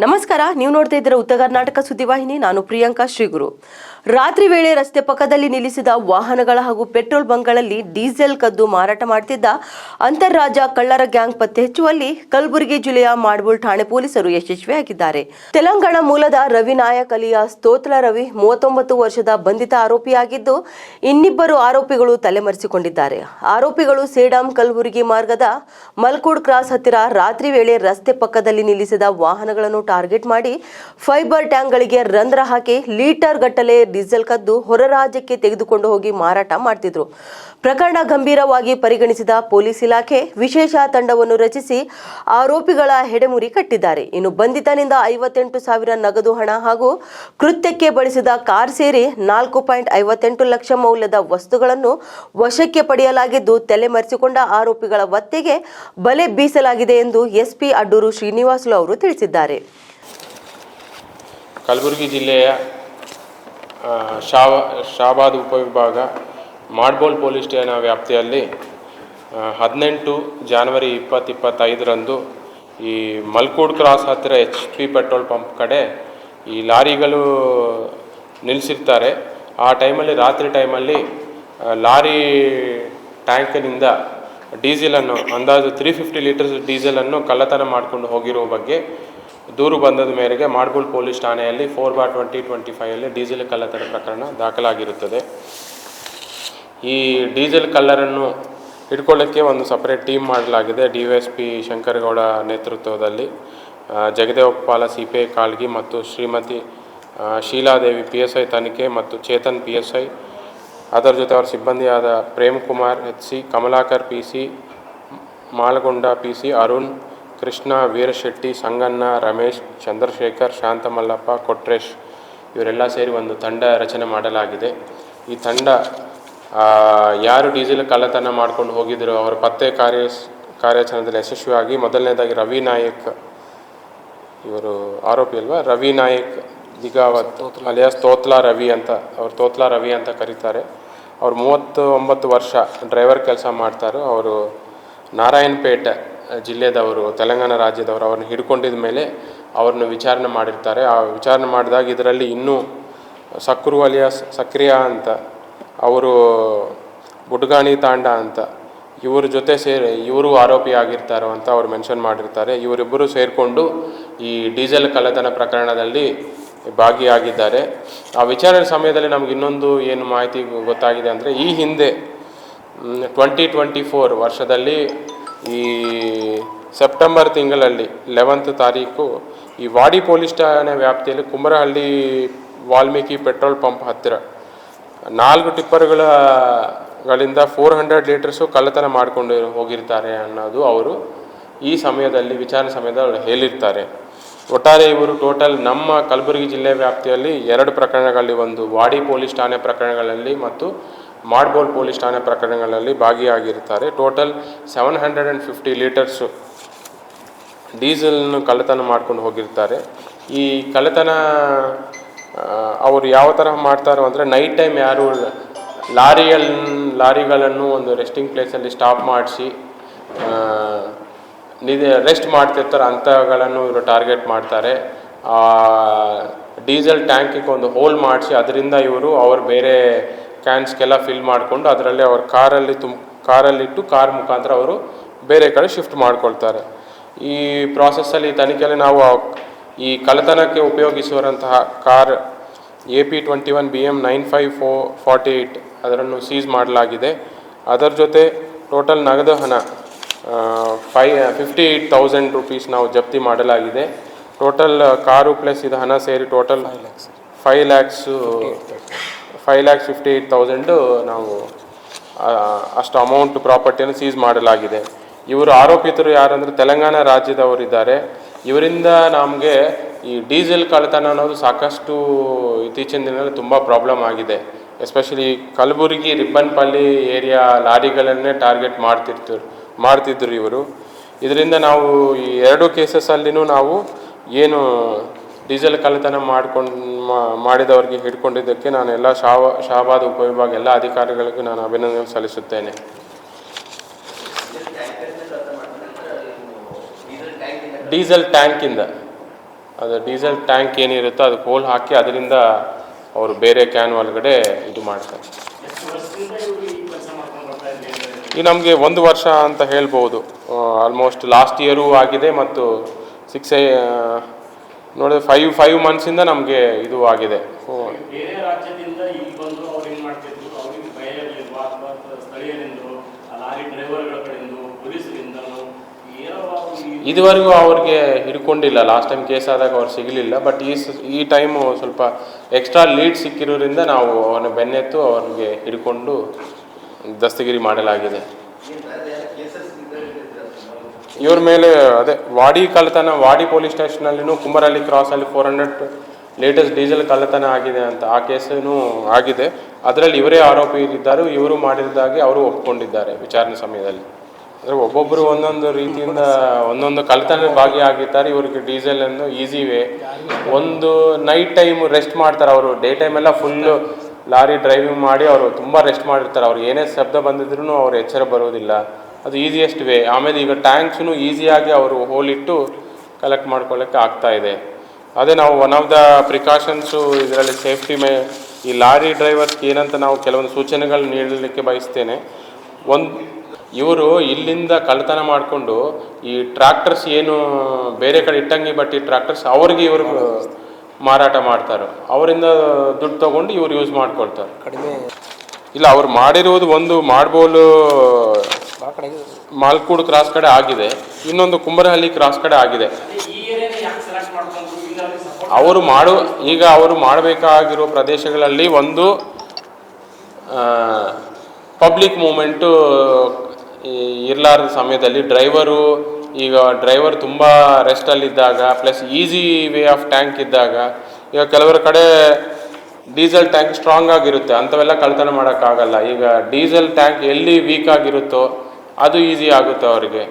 ನಮಸ್ಕಾರ, ನೀವು ನೋಡ್ತಾ ಇದ್ದೀರಾ ಉತ್ತರ ಕರ್ನಾಟಕ ಸುದ್ದಿವಾಹಿನಿ. ನಾನು ಪ್ರಿಯಾಂಕಾ ಶ್ರೀಗುರು. ರಾತ್ರಿ ವೇಳೆ ರಸ್ತೆ ಪಕ್ಕದಲ್ಲಿ ನಿಲ್ಲಿಸಿದ ವಾಹನಗಳ ಹಾಗೂ ಪೆಟ್ರೋಲ್ ಬಂಕ್ಗಳಲ್ಲಿ ಡೀಸೆಲ್ ಕದ್ದು ಮಾರಾಟ ಮಾಡುತ್ತಿದ್ದ ಅಂತಾರಾಜ್ಯ ಕಳ್ಳರ ಗ್ಯಾಂಗ್ ಪತ್ತೆ ಹಚ್ಚುವಲ್ಲಿ ಕಲಬುರಗಿ ಜಿಲ್ಲೆಯ ಮಾಡ್ಬೋಲ್ ಠಾಣೆ ಪೊಲೀಸರು ಯಶಸ್ವಿಯಾಗಿದ್ದಾರೆ. ತೆಲಂಗಾಣ ಮೂಲದ ರವಿ ನಾಯಕ್ ಅಲಿಯಾಸ್ ತೋತ್ಲಾ ರವಿ 39 ವರ್ಷದ ಬಂಧಿತ ಆರೋಪಿಯಾಗಿದ್ದು, ಇನ್ನಿಬ್ಬರು ಆರೋಪಿಗಳು ತಲೆಮರೆಸಿಕೊಂಡಿದ್ದಾರೆ. ಆರೋಪಿಗಳು ಸೇಡಂ ಕಲಬುರಗಿ ಮಾರ್ಗದ ಮಲ್ಕೂಡ್ ಕ್ರಾಸ್ ಹತ್ತಿರ ರಾತ್ರಿ ವೇಳೆ ರಸ್ತೆ ಪಕ್ಕದಲ್ಲಿ ನಿಲ್ಲಿಸಿದ ವಾಹನಗಳನ್ನು ಟಾರ್ಗೆಟ್ ಮಾಡಿ ಫೈಬರ್ ಟ್ಯಾಂಕ್ಗಳಿಗೆ ರಂಧ್ರ ಹಾಕಿ ಲೀಟರ್ ಗಟ್ಟಲೆ ಡೀಸೆಲ್ ಕದ್ದು ಹೊರ ರಾಜ್ಯಕ್ಕೆ ತೆಗೆದುಕೊಂಡು ಹೋಗಿ ಮಾರಾಟ ಮಾಡ್ತಿದ್ರು. ಪ್ರಕರಣ ಗಂಭೀರವಾಗಿ ಪರಿಗಣಿಸಿದ ಪೊಲೀಸ್ ಇಲಾಖೆ ವಿಶೇಷ ತಂಡವನ್ನು ರಚಿಸಿ ಆರೋಪಿಗಳ ಹೆಡೆಮುರಿ ಕಟ್ಟಿದ್ದಾರೆ. ಇನ್ನು ಬಂಧಿತನಿಂದ 58,000 ನಗದು ಹಣ ಹಾಗೂ ಕೃತ್ಯಕ್ಕೆ ಬಳಸಿದ ಕಾರ್ ಸೇರಿ 4.58 ಲಕ್ಷ ಮೌಲ್ಯದ ವಸ್ತುಗಳನ್ನು ವಶಕ್ಕೆ ಪಡೆಯಲಾಗಿದ್ದು, ತಲೆಮರೆಸಿಕೊಂಡ ಆರೋಪಿಗಳ ವತ್ತೆಗೆ ಬಲೆ ಬೀಸಲಾಗಿದೆ ಎಂದು ಎಸ್ಪಿ ಅಡ್ಡೂರು ಶ್ರೀನಿವಾಸುಲು ಅವರು ತಿಳಿಸಿದ್ದಾರೆ. ಕಲಬುರಗಿ ಜಿಲ್ಲೆಯ ಶಾಬಾದ್ ಉಪವಿಭಾಗ ಮಾಡ್ಬೋಲ್ ಪೊಲೀಸ್ ಠಾಣಾ ವ್ಯಾಪ್ತಿಯಲ್ಲಿ 18 ಜನವರಿ 2025ರಂದು ಈ ಮಲ್ಕೂಡ್ ಕ್ರಾಸ್ ಹತ್ತಿರ HP ಪೆಟ್ರೋಲ್ ಪಂಪ್ ಕಡೆ ಈ ಲಾರಿಗಳು ನಿಲ್ಲಿಸಿರ್ತಾರೆ. ಆ ಟೈಮಲ್ಲಿ ರಾತ್ರಿ ಟೈಮಲ್ಲಿ ಲಾರಿ ಟ್ಯಾಂಕಿನಿಂದ ಡೀಸೆಲನ್ನು ಅಂದಾಜು 350 ಲೀಟರ್ಸ್ ಡೀಸೆಲನ್ನು ಕಳ್ಳತನ ಮಾಡಿಕೊಂಡು ಹೋಗಿರುವ ಬಗ್ಗೆ ದೂರು ಬಂದದ ಮೇರೆಗೆ ಮಾಡ್ಬೋಲ್ ಪೊಲೀಸ್ ಠಾಣೆಯಲ್ಲಿ 4/2025 ಡೀಸೆಲ್ ಕಳ್ಳತನ ಪ್ರಕರಣ ದಾಖಲಾಗಿರುತ್ತದೆ. ಈ ಡೀಸೆಲ್ ಕಳ್ಳರನ್ನು ಹಿಡ್ಕೊಳ್ಳೋಕ್ಕೆ ಒಂದು ಸಪರೇಟ್ ಟೀಮ್ ಮಾಡಲಾಗಿದೆ. DYSP ಶಂಕರಗೌಡ ನೇತೃತ್ವದಲ್ಲಿ ಜಗದೇವಪಾಲ CPI ಕಾಳ್ಗಿ ಮತ್ತು ಶ್ರೀಮತಿ ಶೀಲಾದೇವಿ PSI ತನಿಖೆ ಮತ್ತು ಚೇತನ್ PSI, ಅದರ ಜೊತೆ ಅವರ ಸಿಬ್ಬಂದಿಯಾದ Prem Kumar HC, Kamalakar PC, ಮಾಲಗೊಂಡ PC, Arun, Krishna, Veerashetty, Sanganna, Ramesh, Chandrashekhar, ಶಾಂತಮಲ್ಲಪ್ಪ, Kotresh ಇವರೆಲ್ಲ ಸೇರಿ ಒಂದು ತಂಡ ರಚನೆ ಮಾಡಲಾಗಿದೆ. ಈ ತಂಡ ಯಾರು ಡೀಸೆಲ್ ಕಳ್ಳತನ ಮಾಡ್ಕೊಂಡು ಹೋಗಿದ್ರು ಅವರ ಪತ್ತೆ ಕಾರ್ಯಾಚರಣೆಯಲ್ಲಿ ಯಶಸ್ವಿಯಾಗಿ ಮೊದಲನೇದಾಗಿ ರವಿ ನಾಯಕ್, ಇವರು ಆರೋಪಿ ಅಲ್ವಾ, ರವಿ ನಾಯಕ್ ದಿಗಾವತ್ ಅಲಿಯಾಸ್ ತೋತ್ಲಾ ರವಿ ಅಂತ, ಅವರು ತೋತ್ಲಾ ರವಿ ಅಂತ ಕರೀತಾರೆ. ಅವರು 39 ವರ್ಷ ಡ್ರೈವರ್ ಕೆಲಸ ಮಾಡ್ತಾರೆ. ಅವರು ನಾರಾಯಣಪೇಟೆ ಜಿಲ್ಲೆದವರು, ತೆಲಂಗಾಣ ರಾಜ್ಯದವರು. ಅವ್ರನ್ನ ಹಿಡ್ಕೊಂಡಿದ ಮೇಲೆ ಅವ್ರನ್ನ ವಿಚಾರಣೆ ಮಾಡಿರ್ತಾರೆ. ಆ ವಿಚಾರಣೆ ಮಾಡಿದಾಗ ಇದರಲ್ಲಿ ಇನ್ನೂ ಸಕ್ರು ಅಲಿಯಾಸ್ ಸಕ್ರಿಯಾ ಅಂತ, ಅವರು ಬುಡ್ಗಾಣಿ ತಾಂಡ ಅಂತ, ಇವ್ರ ಜೊತೆ ಇವರು ಆರೋಪಿ ಆಗಿರ್ತಾರೋ ಅಂತ ಅವ್ರು ಮೆನ್ಷನ್ ಮಾಡಿರ್ತಾರೆ. ಇವರಿಬ್ಬರು ಸೇರಿಕೊಂಡು ಈ ಡೀಸೆಲ್ ಕಳ್ಳತನ ಪ್ರಕರಣದಲ್ಲಿ ಭಾಗಿಯಾಗಿದ್ದಾರೆ. ಆ ವಿಚಾರಣೆ ಸಮಯದಲ್ಲಿ ನಮ್ಗೆ ಇನ್ನೊಂದು ಏನು ಮಾಹಿತಿ ಗೊತ್ತಾಗಿದೆ ಅಂದರೆ, ಈ ಹಿಂದೆ 2024 ವರ್ಷದಲ್ಲಿ ಈ ಸೆಪ್ಟೆಂಬರ್ ತಿಂಗಳಲ್ಲಿ 11th ತಾರೀಕು ಈ ವಾಡಿ ಪೊಲೀಸ್ ಠಾಣೆ ವ್ಯಾಪ್ತಿಯಲ್ಲಿ ಕುಂಬರಹಳ್ಳಿ ವಾಲ್ಮೀಕಿ ಪೆಟ್ರೋಲ್ ಪಂಪ್ ಹತ್ತಿರ 4 ಟಿಪ್ಪರ್ಗಳಿಂದ 400 ಲೀಟರ್ಸು ಕಳ್ಳತನ ಮಾಡಿಕೊಂಡು ಹೋಗಿರ್ತಾರೆ ಅನ್ನೋದು ಅವರು ಈ ಸಮಯದಲ್ಲಿ ವಿಚಾರಣೆ ಸಮಯದಲ್ಲಿ ಹೇಳಿರ್ತಾರೆ. ಒಟ್ಟಾರೆ ಇವರು ಟೋಟಲ್ ನಮ್ಮ ಕಲಬುರಗಿ ಜಿಲ್ಲೆ ವ್ಯಾಪ್ತಿಯಲ್ಲಿ 2 ಪ್ರಕರಣಗಳಲ್ಲಿ, ಒಂದು ವಾಡಿ ಪೊಲೀಸ್ ಠಾಣೆ ಪ್ರಕರಣಗಳಲ್ಲಿ ಮತ್ತು ಮಾಡ್ಬೋಲ್ ಪೊಲೀಸ್ ಠಾಣೆ ಪ್ರಕರಣಗಳಲ್ಲಿ ಭಾಗಿಯಾಗಿರ್ತಾರೆ. ಟೋಟಲ್ 750 ಲೀಟರ್ಸು ಡೀಸೆಲ್ನು ಕಳ್ಳತನ ಮಾಡ್ಕೊಂಡು ಹೋಗಿರ್ತಾರೆ. ಈ ಕಳ್ಳತನ ಅವರು ಯಾವ ತರಹ ಮಾಡ್ತಾರೋ ಅಂದರೆ, ನೈಟ್ ಟೈಮ್ ಯಾರು ಲಾರಿಗಳನ್ನು ಒಂದು ರೆಸ್ಟಿಂಗ್ ಪ್ಲೇಸಲ್ಲಿ ಸ್ಟಾಪ್ ಮಾಡಿಸಿ ರೆಸ್ಟ್ ಮಾಡ್ತಿರ್ತಾರೆ ಅಂಥಗಳನ್ನು ಇವರು ಟಾರ್ಗೆಟ್ ಮಾಡ್ತಾರೆ. ಡೀಸೆಲ್ ಟ್ಯಾಂಕಿಗೆ ಒಂದು ಹೋಲ್ ಮಾಡಿಸಿ ಅದರಿಂದ ಇವರು ಅವರು ಬೇರೆ ಕ್ಯಾನ್ಸ್ಗೆಲ್ಲ ಫಿಲ್ ಮಾಡಿಕೊಂಡು ಅದರಲ್ಲಿ ಅವ್ರ ಕಾರಲ್ಲಿಟ್ಟು ಕಾರ್ ಮುಖಾಂತರ ಅವರು ಬೇರೆ ಕಡೆ ಶಿಫ್ಟ್ ಮಾಡ್ಕೊಳ್ತಾರೆ. ಈ ಪ್ರಾಸೆಸ್ಸಲ್ಲಿ ತನಿಖೆಯಲ್ಲಿ ನಾವು ಈ ಕಳ್ಳತನಕ್ಕೆ ಉಪಯೋಗಿಸುವಂತಹ ಕಾರ್ AP21 BM 9548 ಅದನ್ನು ಸೀಸ್ ಮಾಡಲಾಗಿದೆ. ಅದರ ಜೊತೆ ಟೋಟಲ್ ನಗದು ಹಣ 58,000 ರೂಪೀಸ್ ನಾವು ಜಪ್ತಿ ಮಾಡಲಾಗಿದೆ. ಟೋಟಲ್ ಕಾರು ಪ್ಲಸ್ ಇದು ಹಣ ಸೇರಿ ಟೋಟಲ್ 5,58,000 ನಾವು ಅಷ್ಟು ಅಮೌಂಟ್ ಪ್ರಾಪರ್ಟಿಯನ್ನು ಸೀಸ್ ಮಾಡಲಾಗಿದೆ. ಇವರು ಆರೋಪಿತರು ಯಾರಂದರೆ ತೆಲಂಗಾಣ ರಾಜ್ಯದವರಿದ್ದಾರೆ. ಇವರಿಂದ ನಮಗೆ ಈ ಡೀಸೆಲ್ ಕಳ್ಳತನ ಅನ್ನೋದು ಸಾಕಷ್ಟು ಇತ್ತೀಚಿನ ದಿನಗಳಲ್ಲಿ ತುಂಬ ಪ್ರಾಬ್ಲಮ್ ಆಗಿದೆ. ಎಸ್ಪೆಷಲಿ ಕಲಬುರಗಿ ರಿಬ್ಬನ್ಪಲ್ಲಿ ಏರಿಯಾ ಲಾರಿಗಳನ್ನೇ ಟಾರ್ಗೆಟ್ ಮಾಡ್ತಿದ್ರು ಇವರು. ಇದರಿಂದ ನಾವು ಈ 2 ಕೇಸಸ್ಸಲ್ಲಿನೂ ನಾವು ಏನು ಡೀಸೆಲ್ ಕಳ್ಳತನ ಮಾಡಿದವರಿಗೆ ಹಿಡ್ಕೊಂಡಿದ್ದಕ್ಕೆ ನಾನು ಎಲ್ಲ ಶಾಬಾದ್ ಉಪವಿಭಾಗ ಎಲ್ಲ ಅಧಿಕಾರಿಗಳಿಗೂ ನಾನು ಅಭಿನಂದನೆ ಸಲ್ಲಿಸುತ್ತೇನೆ. ಡೀಸೆಲ್ ಟ್ಯಾಂಕಿಂದ ಅದು ಡೀಸೆಲ್ ಟ್ಯಾಂಕ್ ಏನಿರುತ್ತೋ ಅದಕ್ಕೆ ಹೋಲ್ ಹಾಕಿ ಅದರಿಂದ ಅವರು ಬೇರೆ ಕ್ಯಾನ್ ಒಳಗಡೆ ಇದು ಮಾಡ್ತಾರೆ. ಈ ನಮಗೆ 1 ವರ್ಷ ಅಂತ ಹೇಳ್ಬೋದು. ಆಲ್ಮೋಸ್ಟ್ ಲಾಸ್ಟ್ ಇಯರೂ ಆಗಿದೆ ಮತ್ತು 6 ನೋಡಿದ್ರೆ 5 ಮಂತ್ಸಿಂದ ನಮಗೆ ಇದು ಆಗಿದೆ. ಬೇರೆ ರಾಜ್ಯದಿಂದ ಇಲ್ಲಿ ಬಂದು ಅವ್ರು ಏನು ಮಾಡ್ತಿದ್ರು, ಅವ್ರಿಗೆ ಭಯ ಇರಲಿಲ್ವಾ ಅಥವಾ ಸ್ಥಳೀಯರಿಂದ, ಲಾರಿ ಡ್ರೈವರ್ಗಳ ಕಡೆಯಿಂದ, ಪೊಲೀಸರಿಂದಲೂ ಏನೋ ಇದುವರೆಗೂ ಅವ್ರಿಗೆ ಹಿಡ್ಕೊಂಡಿಲ್ಲ. ಲಾಸ್ಟ್ ಟೈಮ್ ಕೇಸ್ ಆದಾಗ ಅವ್ರು ಸಿಗಲಿಲ್ಲ. ಬಟ್ ಈ ಟೈಮು ಸ್ವಲ್ಪ ಎಕ್ಸ್ಟ್ರಾ ಲೀಡ್ ಸಿಕ್ಕಿರೋದ್ರಿಂದ ನಾವು ಅವನ ಬೆನ್ನೆತ್ತು ಅವ್ರಿಗೆ ಹಿಡ್ಕೊಂಡು ದಸ್ತಗಿರಿ ಮಾಡಲಾಗಿದೆ. ಇವ್ರ ಮೇಲೆ ಅದೇ ವಾಡಿ ಕಳ್ಳತನ, ವಾಡಿ ಪೊಲೀಸ್ ಸ್ಟೇಷನಲ್ಲಿನೂ ಕುಂಬರಹಳ್ಳಿ ಕ್ರಾಸಲ್ಲಿ 400 ಲೇಟೆಸ್ಟ್ ಡೀಸೆಲ್ ಕಳ್ಳತನ ಆಗಿದೆ ಅಂತ ಆ ಕೇಸೂ ಆಗಿದೆ. ಅದರಲ್ಲಿ ಇವರೇ ಆರೋಪಿ ಇದ್ದಾರೆ. ಇವರು ಮಾಡಿದ್ದಾಗಿ ಅವರು ಒಪ್ಕೊಂಡಿದ್ದಾರೆ ವಿಚಾರಣೆ ಸಮಯದಲ್ಲಿ. ಅಂದರೆ ಒಬ್ಬೊಬ್ಬರು ಒಂದೊಂದು ರೀತಿಯಿಂದ ಒಂದೊಂದು ಕಳ್ಳತನ ಭಾಗಿಯಾಗಿದ್ದಾರೆ. ಇವರಿಗೆ ಡೀಸೆಲನ್ನು ಈಸಿ ವೇ. ಒಂದು ನೈಟ್ ಟೈಮ್ ರೆಸ್ಟ್ ಮಾಡ್ತಾರೆ. ಅವರು ಡೇ ಟೈಮೆಲ್ಲ ಫುಲ್ಲು ಲಾರಿ ಡ್ರೈವಿಂಗ್ ಮಾಡಿ ಅವರು ತುಂಬ ರೆಸ್ಟ್ ಮಾಡಿರ್ತಾರೆ. ಅವ್ರು ಏನೇ ಶಬ್ದ ಬಂದಿದ್ರೂ ಅವ್ರು ಎಚ್ಚರ ಬರೋದಿಲ್ಲ. ಅದು ಈಸಿಯೆಸ್ಟ್ ವೇ. ಆಮೇಲೆ ಈಗ ಟ್ಯಾಂಕ್ಸೂ ಈಸಿಯಾಗಿ ಅವರು ಹೋಲಿಟ್ಟು ಕಲೆಕ್ಟ್ ಮಾಡ್ಕೊಳ್ಳೋಕ್ಕೆ ಆಗ್ತಾಯಿದೆ. ಅದೇ ನಾವು ಒನ್ ಆಫ್ ದ ಪ್ರಿಕಾಷನ್ಸು ಇದರಲ್ಲಿ ಸೇಫ್ಟಿ ಈ ಲಾರಿ ಡ್ರೈವರ್ಸ್ಗೆ ಏನಂತ ನಾವು ಕೆಲವೊಂದು ಸೂಚನೆಗಳು ನೀಡಲಿಕ್ಕೆ ಬಯಸ್ತೇನೆ. ಇವರು ಇಲ್ಲಿಂದ ಕಳ್ಳತನ ಮಾಡಿಕೊಂಡು ಈ ಟ್ರ್ಯಾಕ್ಟರ್ಸ್ ಏನು ಬೇರೆ ಕಡೆ ಇಟ್ಟಂಗಿ ಬಟ್ಟಿ ಟ್ರ್ಯಾಕ್ಟರ್ಸ್ ಅವ್ರಿಗೆ ಇವರು ಮಾರಾಟ ಮಾಡ್ತಾರೆ. ಅವರಿಂದ ದುಡ್ಡು ತೊಗೊಂಡು ಇವ್ರು ಯೂಸ್ ಮಾಡ್ಕೊಳ್ತಾರೆ. ಕಡಿಮೆ ಇಲ್ಲ, ಅವ್ರು ಮಾಡಿರುವುದು ಒಂದು ಮಾಡ್ಬೋಲು ಮಾಲ್ಕೂಡ್ ಕ್ರಾಸ್ ಕಡೆ ಆಗಿದೆ, ಇನ್ನೊಂದು ಕುಂಬರಹಳ್ಳಿ ಕ್ರಾಸ್ ಕಡೆ ಆಗಿದೆ. ಅವರು ಮಾಡಬೇಕಾಗಿರೋ ಪ್ರದೇಶಗಳಲ್ಲಿ ಒಂದು ಪಬ್ಲಿಕ್ ಮೂಮೆಂಟು ಇರಲಾರದ ಸಮಯದಲ್ಲಿ ಡ್ರೈವರ್ ತುಂಬ ರೆಸ್ಟಲ್ಲಿದ್ದಾಗ plus easy way of tank ಇದ್ದಾಗ, ಈಗ ಕೆಲವರ ಕಡೆ ಡೀಸೆಲ್ ಟ್ಯಾಂಕ್ ಸ್ಟ್ರಾಂಗ್ ಆಗಿರುತ್ತೆ, ಅಂಥವೆಲ್ಲ ಕಳ್ಳತನ ಮಾಡೋಕ್ಕಾಗಲ್ಲ. ಈಗ ಡೀಸೆಲ್ ಟ್ಯಾಂಕ್ ಎಲ್ಲಿ ವೀಕ್ ಆಗಿರುತ್ತೋ ಅದು ಈಸಿ ಆಗುತ್ತೆ ಅವರಿಗೆ.